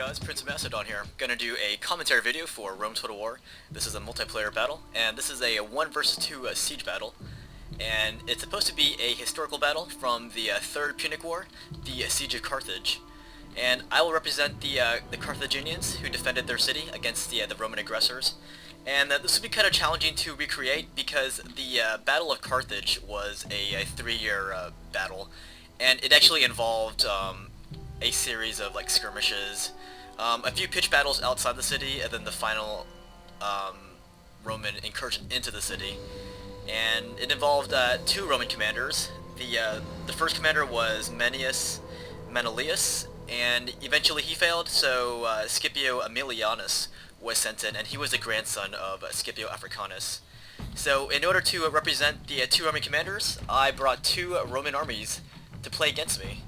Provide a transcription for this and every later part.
guys, PrinceofMacedon here. Gonna do a commentary video for Rome Total War. This is a multiplayer battle, and this is a 1 versus 2 siege battle. And it's supposed to be a historical battle from the Third Punic War, the Siege of Carthage. And I will represent the Carthaginians who defended their city against the Roman aggressors. And this will be kind of challenging to recreate because the Battle of Carthage was a 3-year battle, and it actually involved a series of like skirmishes, a few pitched battles outside the city, and then the final Roman incursion into the city. And it involved 2 Roman commanders. The first commander was Manius Manilius, and eventually he failed, so Scipio Aemilianus was sent in, and he was the grandson of Scipio Africanus. So in order to represent the 2 Roman commanders, I brought 2 Roman armies to play against me.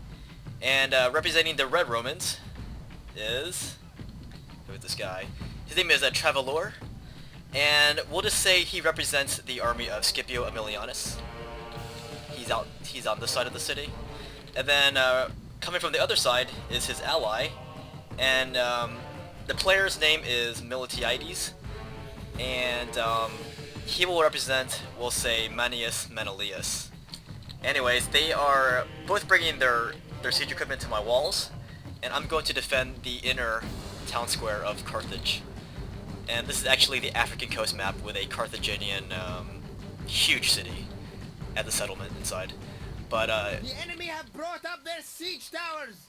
And representing the Red Romans is... who is this guy? His name is Travilor, and we'll just say he represents the army of Scipio Aemilianus. He's on this side of the city. And then coming from the other side is his ally, and the player's name is Militiades, and he will represent, we'll say, Manius Manilius. Anyways, they are both bringing their siege equipment to my walls, and I'm going to defend the inner town square of Carthage. And this is actually the African coast map with a Carthaginian huge city at the settlement inside. But the enemy have brought up their siege towers.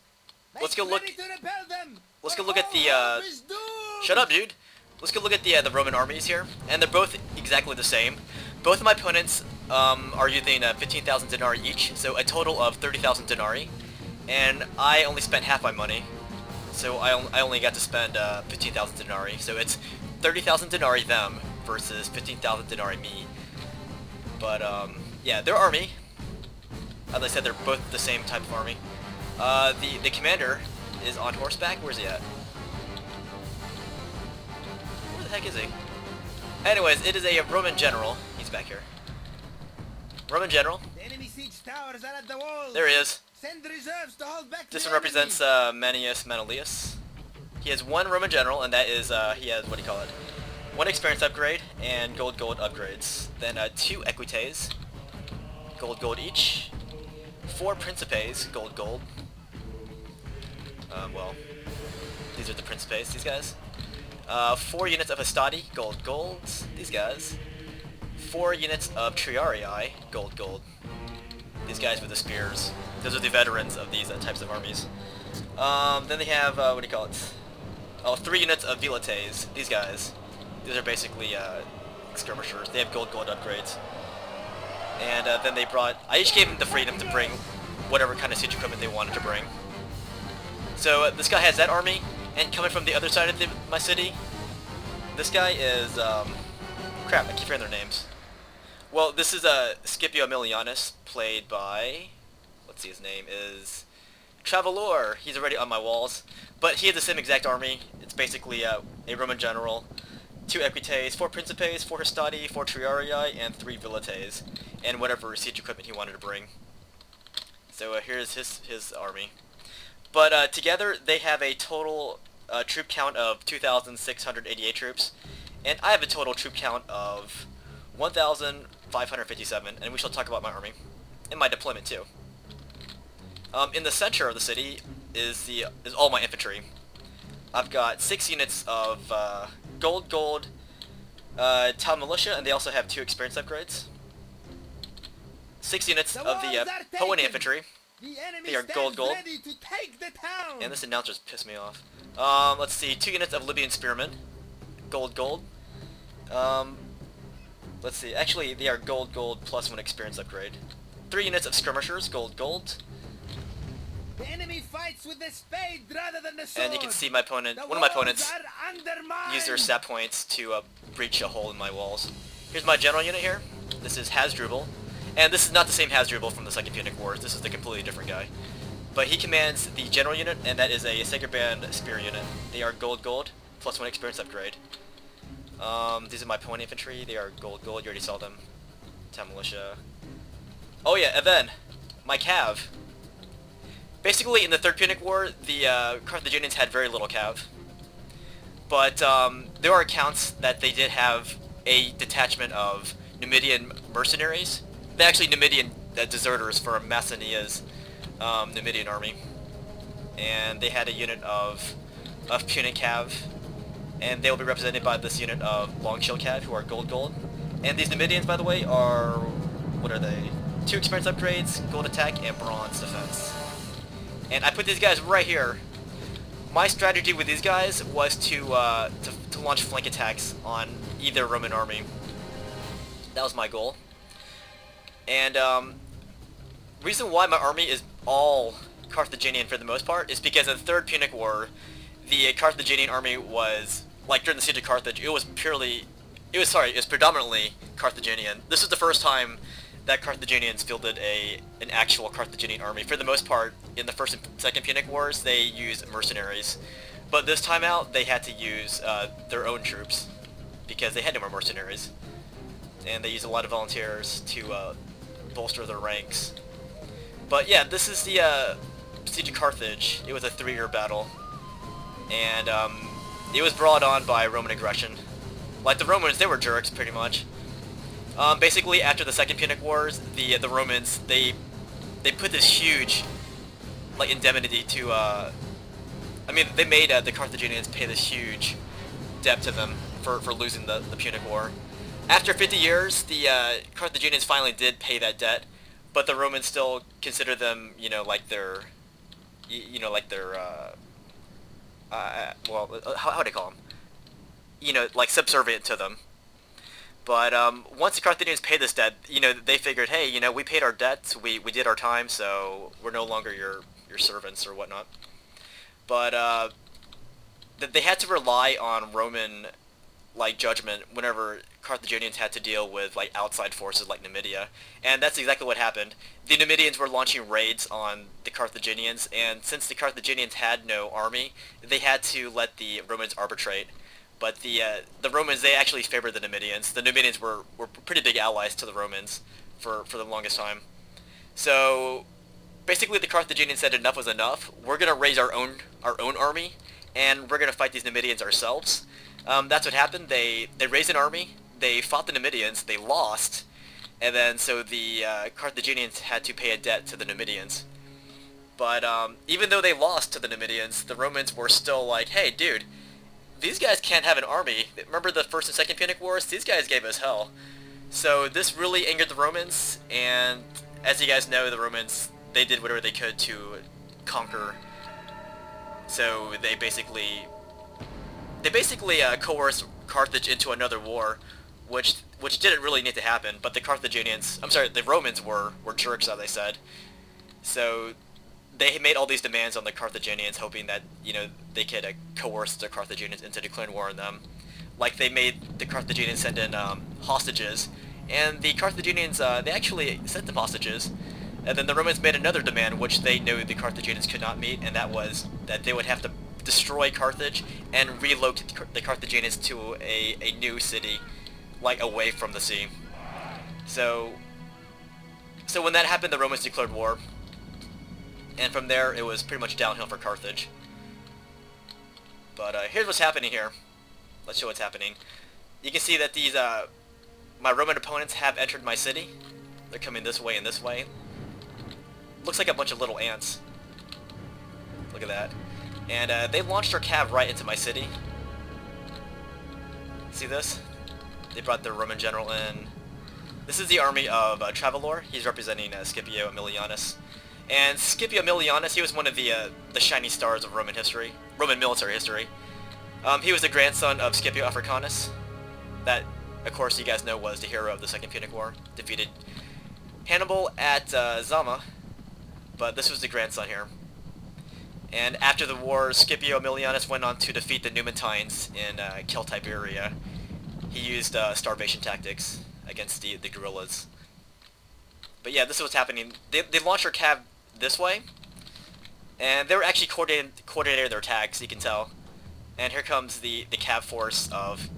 Let's go look. Let's go look at the. Shut Shut up, dude. Let's go look at the Roman armies here, and they're both exactly the same. Both of my opponents are using 15,000 denarii each, so a total of 30,000 denarii. And I only spent half my money, so I only got to spend 15,000 denarii. So it's 30,000 denarii them versus 15,000 denarii me. But yeah, their army, as I said, they're both the same type of army. The commander is on horseback. Where's he at? Where the heck is he? Anyways, it is a Roman general. He's back here. Roman general. The enemy siege towers are at the walls. There he is. Send reserves to hold back This the one represents Manius Manilius. He has 1 Roman general, and that is, he has, what do you call it? 1 experience upgrade, and gold upgrades. Then 2 equites, gold each. 4 principes, gold. Well, these are the principes, these guys. 4 units of hastati, gold, these guys. 4 units of triarii, gold. These guys with the spears. Those are the veterans of these types of armies. Then they have, what do you call it? Oh, 3 units of vilites, these guys. These are basically skirmishers. They have gold upgrades. And then they brought... I each gave them the freedom to bring whatever kind of siege equipment they wanted to bring. So this guy has that army, and coming from the other side of my city, this guy is... crap, I keep forgetting their names. Well, this is Scipio Aemilianus, played by... let's see, his name is... Travilor. He's already on my walls. But he has the same exact army. It's basically a Roman general, 2 equites, 4 principes, 4 hastati, 4 triarii, and 3 vilites, and whatever siege equipment he wanted to bring. So here's his army. But together they have a total troop count of 2,688 troops, and I have a total troop count of 1,557, and we shall talk about my army and my deployment too. In the center of the city is all my infantry. I've got 6 units of gold town militia, and they also have 2 experience upgrades. 6 units of the Hoenn infantry. They are gold. Ready to take the town. And this announcer's pissed me off. Let's see, 2 units of Libyan spearmen, gold. Let's see, actually they are gold plus 1 experience upgrade. 3 units of skirmishers, gold. The enemy fights with the spade rather than the sword. And you can see my opponent, one of my opponents, use their stat points to breach a hole in my walls. Here's my general unit here. This is Hasdrubal. And this is not the same Hasdrubal from the Second Punic Wars. This is the completely different guy. But he commands the general unit, and that is a Sacred Band spear unit. They are gold, plus 1 experience upgrade. These are my pony infantry. They are gold. You already saw them. Town militia. Oh yeah, and then my cav. Basically, in the Third Punic War, the Carthaginians had very little cav. But there are accounts that they did have a detachment of Numidian mercenaries. They're actually Numidian deserters from Macedonia's Numidian army. And they had a unit of Punic cav. And they will be represented by this unit of Long Shield cav, who are gold. And these Numidians, by the way, are... what are they? 2 experience upgrades, gold attack, and bronze defense. And I put these guys right here. My strategy with these guys was to launch flank attacks on either Roman army. That was my goal. And reason why my army is all Carthaginian for the most part is because in the Third Punic War, the Carthaginian army was, like during the siege of Carthage, it was predominantly Carthaginian. This was the first time that Carthaginians fielded an actual Carthaginian army. For the most part, in the First and Second Punic Wars, they used mercenaries. But this time out, they had to use their own troops, because they had no more mercenaries. And they used a lot of volunteers to bolster their ranks. But yeah, this is the Siege of Carthage. It was a 3-year battle. And it was brought on by Roman aggression. Like the Romans, they were jerks, pretty much. Basically, after the Second Punic Wars, the Romans, they put this huge, like, indemnity to, I mean, they made the Carthaginians pay this huge debt to them for losing the Punic War. After 50 years, the Carthaginians finally did pay that debt, but the Romans still consider them, like their, well, how do they call them? Like subservient to them. But once the Carthaginians paid this debt, they figured, hey, we paid our debts, we did our time, so we're no longer your servants or whatnot. But they had to rely on Roman judgment whenever Carthaginians had to deal with outside forces like Numidia, and that's exactly what happened. The Numidians were launching raids on the Carthaginians, and since the Carthaginians had no army, they had to let the Romans arbitrate. But the Romans, they actually favored the Numidians. The Numidians were pretty big allies to the Romans for the longest time. So basically, the Carthaginians said enough was enough. We're gonna raise our own army, and we're gonna fight these Numidians ourselves. That's what happened. They raised an army. They fought the Numidians. They lost, and then so the Carthaginians had to pay a debt to the Numidians. But even though they lost to the Numidians, the Romans were still like, hey, dude, these guys can't have an army. Remember the First and Second Punic Wars? These guys gave us hell. So this really angered the Romans, and as you guys know, the Romans, they did whatever they could to conquer. So they basically coerced Carthage into another war, which didn't really need to happen. But the Romans were jerks, as I said. So they made all these demands on the Carthaginians, hoping that they could coerce the Carthaginians into declaring war on them. Like they made the Carthaginians send in hostages, and the Carthaginians they actually sent them hostages. And then the Romans made another demand, which they knew the Carthaginians could not meet, and that was that they would have to destroy Carthage and relocate the Carthaginians to a new city, away from the sea. So when that happened, the Romans declared war. And from there, it was pretty much downhill for Carthage. But here's what's happening here. Let's show what's happening. You can see that these my Roman opponents have entered my city. They're coming this way and this way. Looks like a bunch of little ants. Look at that. And they launched their cav right into my city. See this? They brought their Roman general in. This is the army of Travilor. He's representing Scipio Aemilianus. And Scipio Aemilianus, he was one of the shining stars of Roman military history. He was the grandson of Scipio Africanus. That, of course, you guys know was the hero of the Second Punic War. Defeated Hannibal at Zama, but this was the grandson here. And after the war, Scipio Aemilianus went on to defeat the Numantines in Celtiberia. He used starvation tactics against the guerrillas. But yeah, this is what's happening. They launched their cav this way, and they were actually coordinating their attacks, you can tell. And here comes the cav force of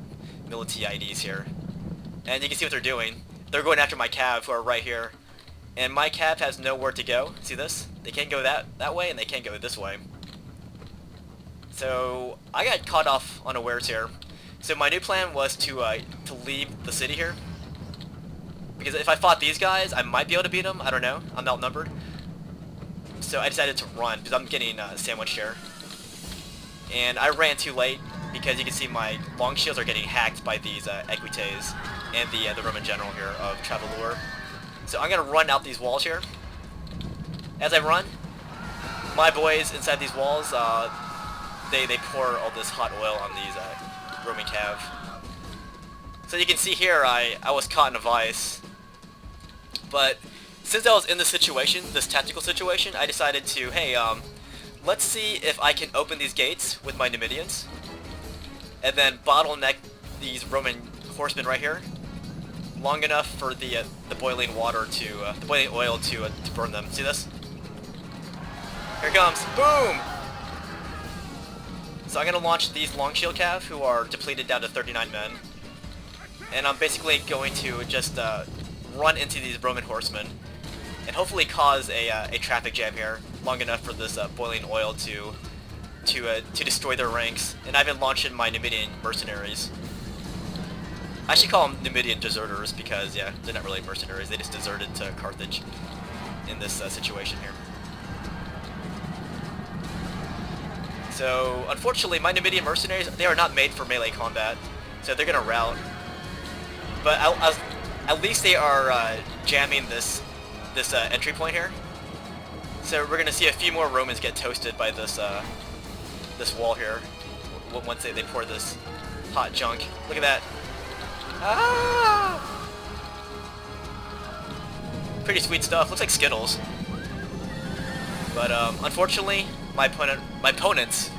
Militiades here. And you can see what they're doing. They're going after my cav, who are right here. and my cav has nowhere to go. See this? They can't go that way, and they can't go this way. So I got caught off unawares here. So my new plan was to leave the city here, because if I fought these guys, I might be able to beat them. I don't know. I'm outnumbered. So I decided to run because I'm getting sandwiched here. And I ran too late because you can see my long shields are getting hacked by these equites and the Roman general here of Travilor. So I'm gonna run out these walls here. As I run, my boys inside these walls, they pour all this hot oil on these Roman cav. So you can see here, I was caught in a vice. But since I was in this situation, this tactical situation, I decided to, hey, let's see if I can open these gates with my Numidians, and then bottleneck these Roman horsemen right here, long enough for the boiling water to, the boiling oil to burn them. See this? Here it comes. Boom! So I'm gonna launch these long shield cav who are depleted down to 39 men, and I'm basically going to just run into these Roman horsemen and hopefully cause a traffic jam here long enough for this boiling oil to destroy their ranks. And I've been launching my Numidian mercenaries. I should call them Numidian deserters because, yeah, they're not really mercenaries. They just deserted to Carthage in this situation here. So, unfortunately, my Numidian mercenaries, they are not made for melee combat, so they're gonna rout. But at least they are jamming this entry point here. So we're gonna see a few more Romans get toasted by this this wall here once they pour this hot junk. Look at that! Ah! Pretty sweet stuff. Looks like Skittles. But unfortunately, my opponents,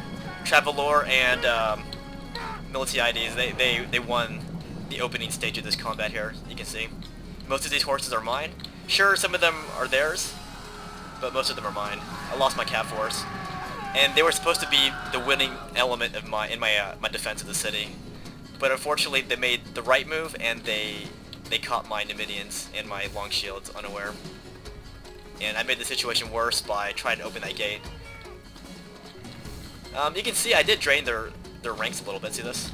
Travilor and Militiades, they won the opening stage of this combat here. You can see most of these horses are mine. Sure, some of them are theirs, but most of them are mine. I lost my cav force, and they were supposed to be the winning element of my defense of the city. But unfortunately, they made the right move, and they caught my Numidians and my long shields unaware. And I made the situation worse by trying to open that gate. You can see I did drain their ranks a little bit. See this?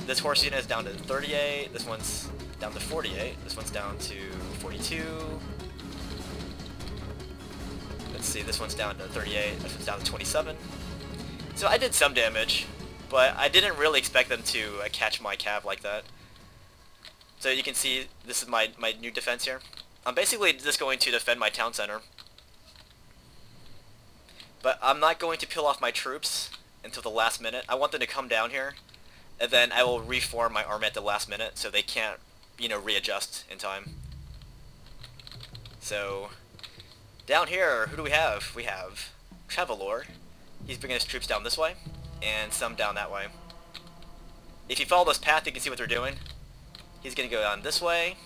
This horse unit is down to 38. This one's down to 48. This one's down to 42. Let's see, this one's down to 38. This one's down to 27. So I did some damage, but I didn't really expect them to catch my cav like that. So you can see this is my new defense here. I'm basically just going to defend my town center. But I'm not going to peel off my troops until the last minute. I want them to come down here, and then I will reform my army at the last minute so they can't, you know, readjust in time. So, down here, who do we have? We have Travilor. He's bringing his troops down this way, and some down that way. If you follow this path, you can see what they're doing. He's going to go down this way,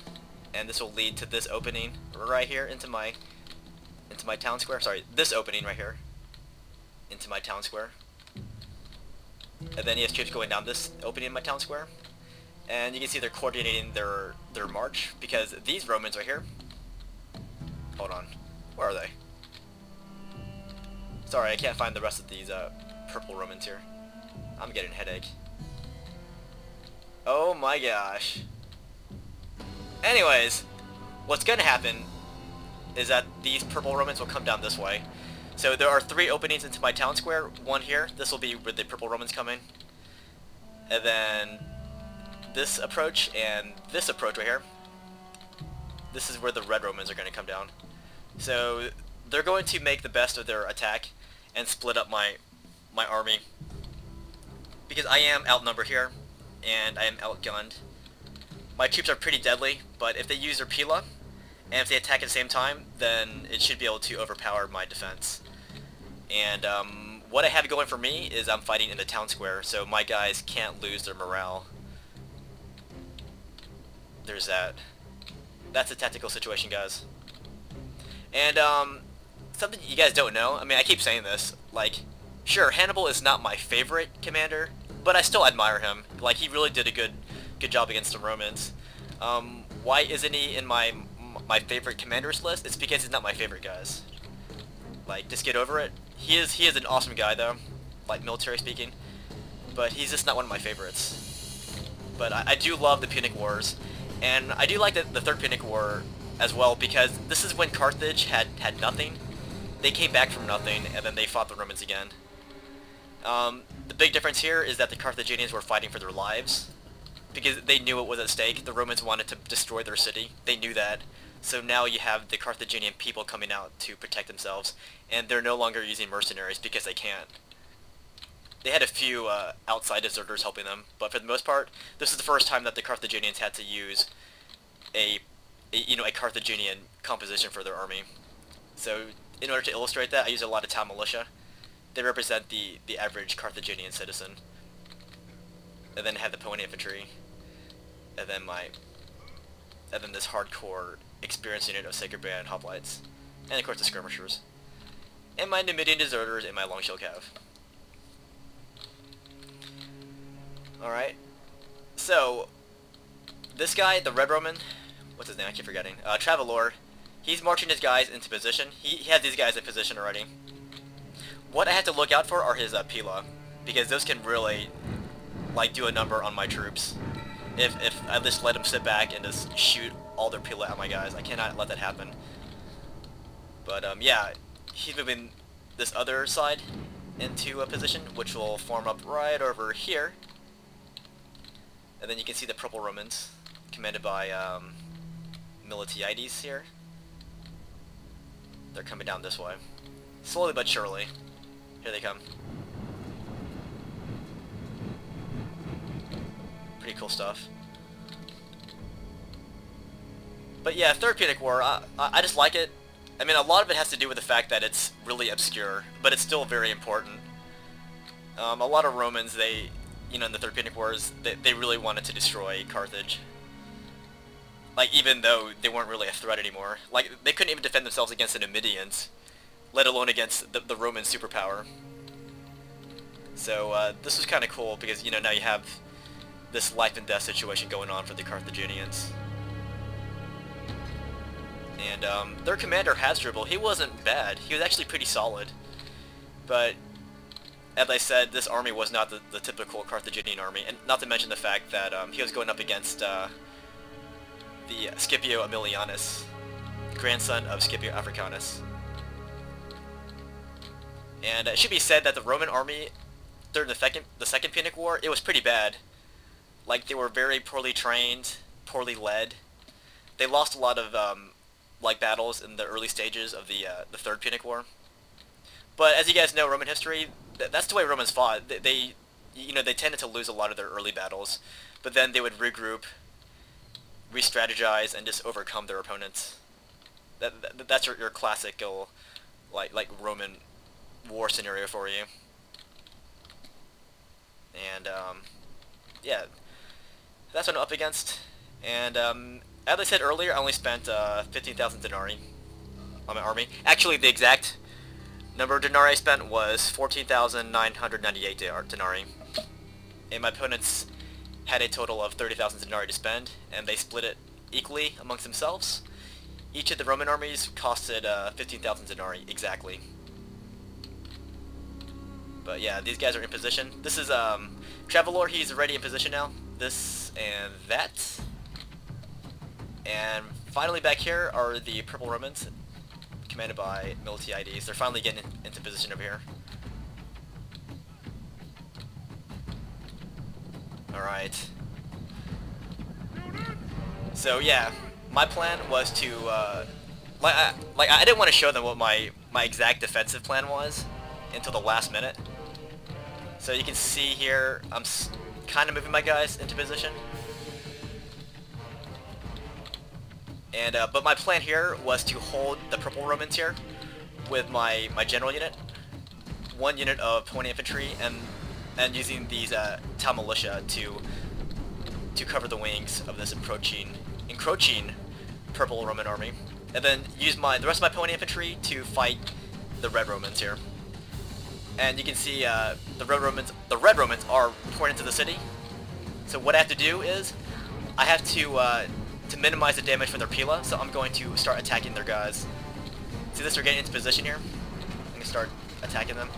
and this will lead to this opening right here into my town square. Sorry, this opening right here into my town square. And then he has troops going down this opening in my town square. And you can see they're coordinating their march, because these Romans right here. Hold on. Where are they? Sorry, I can't find the rest of these purple Romans here. I'm getting a headache. Oh my gosh. Anyways, what's going to happen is that these purple Romans will come down this way. So there are 3 openings into my town square. One here. This will be where the purple Romans come in. And then this approach and this approach right here. This is where the red Romans are going to come down. So they're going to make the best of their attack and split up my army. Because I am outnumbered here, and I am outgunned. My troops are pretty deadly, but if they use their Pila, and if they attack at the same time, then it should be able to overpower my defense. And what I have going for me is I'm fighting in the town square, so my guys can't lose their morale. There's that. That's a tactical situation, guys. And something you guys don't know, I mean, I keep saying this, like, sure, Hannibal is not my favorite commander, but I still admire him. Like, he really did a good job against the Romans. Why isn't he in my my favorite commanders list, it's because he's not my favorite, guys. Like, just get over it. He is an awesome guy, though, like, military speaking, but he's just not one of my favorites. But I do love the Punic Wars, and I do like the Third Punic War as well, because this is when Carthage had nothing. They came back from nothing, and then they fought the Romans again. The big difference here is that the Carthaginians were fighting for their lives, because they knew it was at stake. The Romans wanted to destroy their city. They knew that. So now you have the Carthaginian people coming out to protect themselves, and they're no longer using mercenaries because they can't. They had a few outside deserters helping them, but for the most part, this is the first time that the Carthaginians had to use a Carthaginian composition for their army. So in order to illustrate that, I use a lot of town militia. They represent the average Carthaginian citizen. And then have the pony infantry, and then this hardcore experienced unit of Sacred Band hoplites, and of course the skirmishers, and my Numidian deserters and my Longshield Cav. Alright, so this guy, the Red Roman, what's his name, I keep forgetting, Travilor, he's marching his guys into position. He has these guys in position already. What I have to look out for are his Pila, because those can really, like, do a number on my troops. If I just let them sit back and just shoot all their Pila at my guys, I cannot let that happen. But yeah, he's moving this other side into a position, which will form up right over here. And then you can see the Purple Romans, commanded by Militiades here. They're coming down this way, slowly but surely. Here they come. Pretty cool stuff. But yeah, Third Punic War, I just like it. I mean, a lot of it has to do with the fact that it's really obscure, but it's still very important. A lot of Romans, in the Third Punic Wars, they really wanted to destroy Carthage. Like, even though they weren't really a threat anymore. Like, they couldn't even defend themselves against the Numidians, let alone against the Roman superpower. So, this was kind of cool, because, now you have this life and death situation going on for the Carthaginians. And their commander, Hasdrubal, he wasn't bad. He was actually pretty solid. But, as I said, this army was not the typical Carthaginian army, and not to mention the fact that he was going up against the Scipio Aemilianus, grandson of Scipio Africanus. And it should be said that the Roman army during the Second Punic War, it was pretty bad. Like, they were very poorly trained, poorly led. They lost a lot of battles in the early stages of the Third Punic War. But as you guys know, Roman history, that's the way Romans fought. They tended to lose a lot of their early battles, but then they would regroup, re-strategize, and just overcome their opponents. That's your classical, like Roman war scenario for you. And yeah, that's what I'm up against. And as I said earlier, I only spent 15,000 denarii on my army. Actually, the exact number of denarii I spent was 14,998 denarii. And my opponents had a total of 30,000 denarii to spend, and they split it equally amongst themselves. Each of the Roman armies costed 15,000 denarii exactly. But yeah, these guys are in position. This is Travilor, he's already in position now. This and that. And finally back here are the Purple Romans, commanded by Militiades. They're finally getting into position over here. Alright. So yeah, my plan was to, I didn't want to show them what my exact defensive plan was until the last minute. So you can see here, I'm kind of moving my guys into position. And but my plan here was to hold the Purple Romans here with my general unit, one unit of pony infantry, and using these town militia to cover the wings of this encroaching Purple Roman army, and then use the rest of my pony infantry to fight the Red Romans here. And you can see the Red Romans are pouring into the city. So what I have to do is I have to to minimize the damage from their Pila, so I'm going to start attacking their guys. See this? They're getting into position here. I'm going to start attacking them.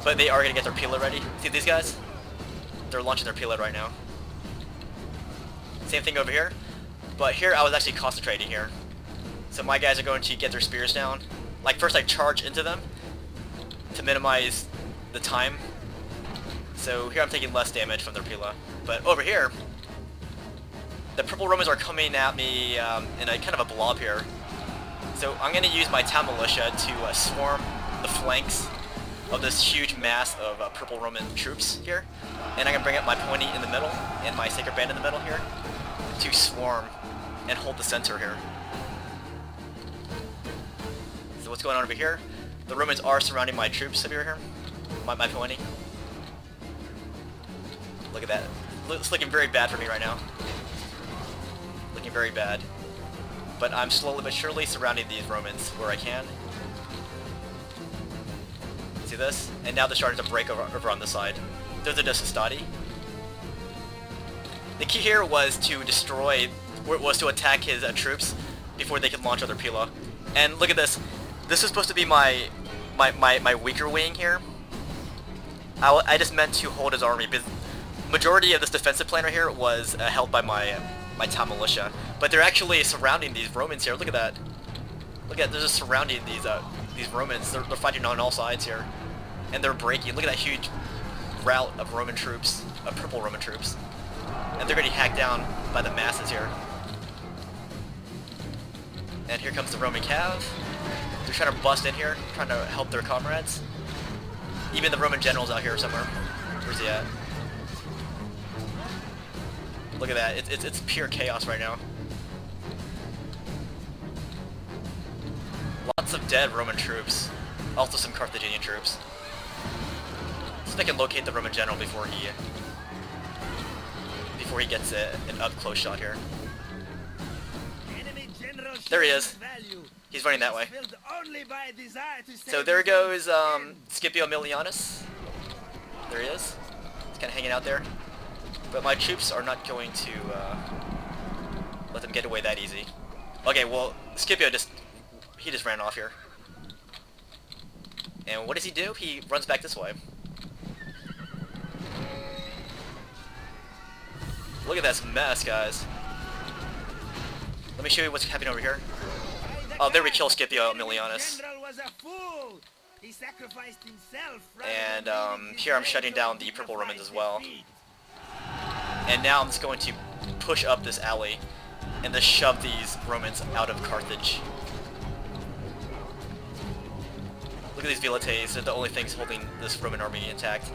But they are going to get their Pila ready. See these guys? They're launching their Pila right now. Same thing over here. But here I was actually concentrating here. So my guys are going to get their spears down. Like first I charge into them to minimize the time. So here I'm taking less damage from their Pila. But over here, the purple Romans are coming at me in a kind of a blob here. So I'm going to use my town militia to swarm the flanks of this huge mass of purple Roman troops here. And I'm going to bring up my pointy in the middle and my sacred band in the middle here to swarm and hold the center here. So what's going on over here? The Romans are surrounding my troops over here. My pointy. Look at that. It's looking very bad for me right now. Looking very bad. But I'm slowly but surely surrounding these Romans where I can. See this? And now they're starting to break over on this side. Those are just Hastati. The key here was to destroy, to attack his troops before they could launch other Pila. And look at this. This is supposed to be my weaker wing here. I just meant to hold his army, because majority of this defensive plan right here was held by my town militia. But they're actually surrounding these Romans here. Look at that. Look at, they're just surrounding these Romans. They're fighting on all sides here. And they're breaking. Look at that huge rout of Roman troops, of purple Roman troops. And they're getting hacked down by the masses here. And here comes the Roman cav. They're trying to bust in here, trying to help their comrades. Even the Roman general's out here somewhere. Where's he at? Look at that. It's pure chaos right now. Lots of dead Roman troops. Also some Carthaginian troops. See if I can locate the Roman general before he gets an up-close shot here. There he is. He's running that way. So there goes Scipio Emilianus. There he is. He's kind of hanging out there. But my troops are not going to let them get away that easy. Okay, well, Scipio just ran off here. And what does he do? He runs back this way. Look at this mess, guys. Let me show you what's happening over here. Oh, there we kill Scipio Emilianus. And here I'm shutting down the purple Romans as well. And now I'm just going to push up this alley and just shove these Romans out of Carthage. Look at these Militiades, they're the only things holding this Roman army intact.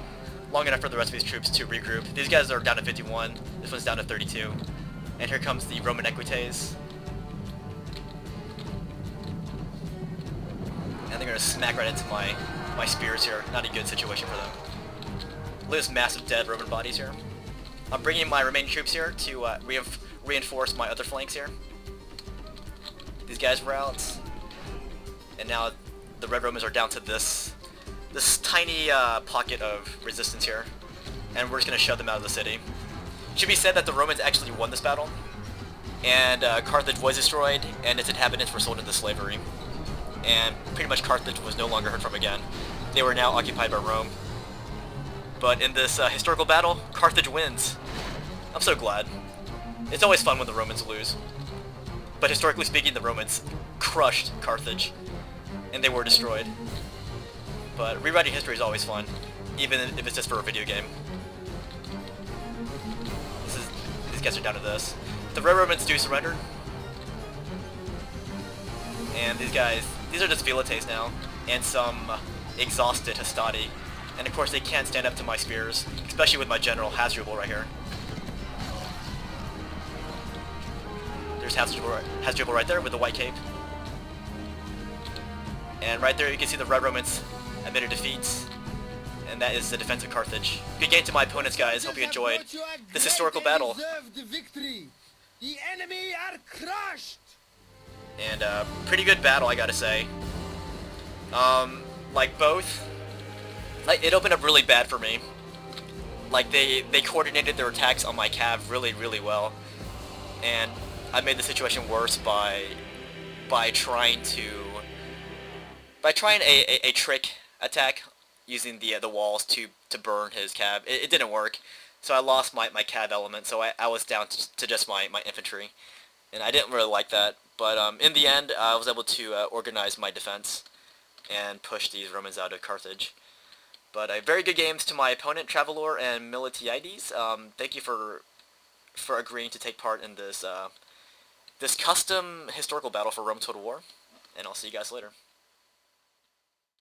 Long enough for the rest of these troops to regroup. These guys are down to 51, this one's down to 32. And here comes the Roman Equites. And they're going to smack right into my spears here. Not a good situation for them. Look at this massive dead Roman bodies here. I'm bringing my remaining troops here to reinforce my other flanks here. These guys were out. And now the Red Romans are down to this tiny pocket of resistance here. And we're just going to shove them out of the city. It should be said that the Romans actually won this battle. And Carthage was destroyed, and its inhabitants were sold into slavery. And pretty much Carthage was no longer heard from again. They were now occupied by Rome. But in this historical battle, Carthage wins. I'm so glad. It's always fun when the Romans lose. But historically speaking, the Romans crushed Carthage, and they were destroyed. But rewriting history is always fun, even if it's just for a video game. These guys are down to this. The Red Romans do surrender. And these are just Velites now, and some exhausted Hastati. And of course they can't stand up to my spears, especially with my general Hasdrubal right here. There's Hasdrubal right there with the white cape. And right there you can see the Red Romans admitted defeats. And that is the defense of Carthage. Good game to my opponents, guys. Hope you enjoyed this historical battle. The enemy are crushed. And pretty good battle, I gotta say. Like both, like it opened up really bad for me. Like they coordinated their attacks on my cav really well, and I made the situation worse by trying a trick attack using the walls to burn his cav. It didn't work, so I lost my cav element. So I was down to just my infantry, and I didn't really like that. But in the end, I was able to organize my defense and push these Romans out of Carthage. But very good games to my opponent, Travilor and Militiades. Thank you for agreeing to take part in this this custom historical battle for Rome Total War, and I'll see you guys later.